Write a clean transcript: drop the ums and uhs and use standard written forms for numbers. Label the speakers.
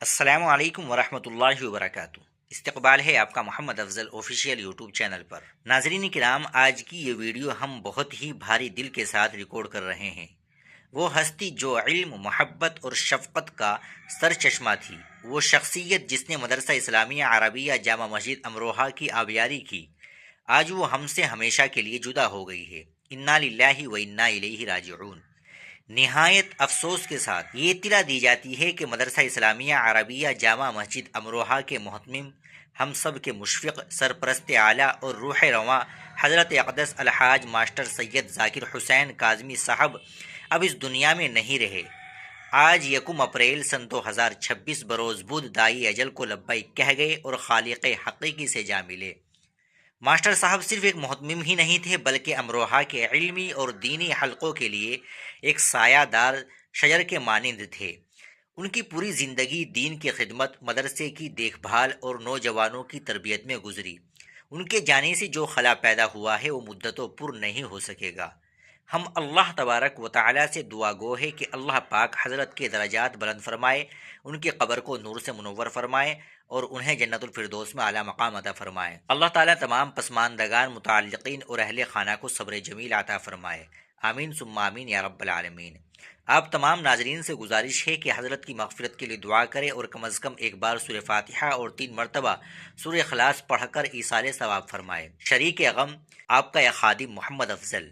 Speaker 1: السلام علیکم ورحمۃ اللہ وبرکاتہ۔ استقبال ہے آپ کا محمد افضل آفیشیل یوٹیوب چینل پر۔ ناظرین کرام، آج کی یہ ویڈیو ہم بہت ہی بھاری دل کے ساتھ ریکارڈ کر رہے ہیں۔ وہ ہستی جو علم، محبت اور شفقت کا سرچشمہ تھی، وہ شخصیت جس نے مدرسہ اسلامیہ عربیہ جامع مسجد امروہہ کی آبیاری کی، آج وہ ہم سے ہمیشہ کے لیے جدا ہو گئی ہے۔ انا للہ و انا الیہ راجعون۔ نہایت افسوس کے ساتھ یہ اطلاع دی جاتی ہے کہ مدرسہ اسلامیہ عربیہ جامع مسجد امروہہ کے محتمم، ہم سب کے مشفق، سرپرست اعلیٰ اور روح رواں حضرت اقدس الحاج ماسٹر سید ذاکر حسین کاظمی صاحب اب اس دنیا میں نہیں رہے۔ آج 1 اپریل سن 2026 بروز بدھ دائی اجل کو لبیک کہہ گئے اور خالق حقیقی سے جا ملے۔ ماسٹر صاحب صرف ایک محتمم ہی نہیں تھے، بلکہ امروہہ کے علمی اور دینی حلقوں کے لیے ایک سایہ دار شجر کے مانند تھے۔ ان کی پوری زندگی دین کی خدمت، مدرسے کی دیکھ بھال اور نوجوانوں کی تربیت میں گزری۔ ان کے جانے سے جو خلا پیدا ہوا ہے وہ مدتوں پر نہیں ہو سکے گا۔ ہم اللہ تبارک و تعالیٰ سے دعا گو ہے کہ اللہ پاک حضرت کے درجات بلند فرمائے، ان کی قبر کو نور سے منور فرمائے اور انہیں جنت الفردوس میں اعلیٰ مقام عطا فرمائے۔ اللہ تعالیٰ تمام پسماندگان، متعلقین اور اہل خانہ کو صبر جمیل عطا فرمائے۔ آمین ثم آمین یا رب العالمین۔ آپ تمام ناظرین سے گزارش ہے کہ حضرت کی مغفرت کے لیے دعا کریں اور کم از کم ایک بار سورہ فاتحہ اور 3 مرتبہ سورہ اخلاص پڑھ کر ایصال ثواب فرمائے۔ شریک غم، آپ کا یا خادم محمد افضل۔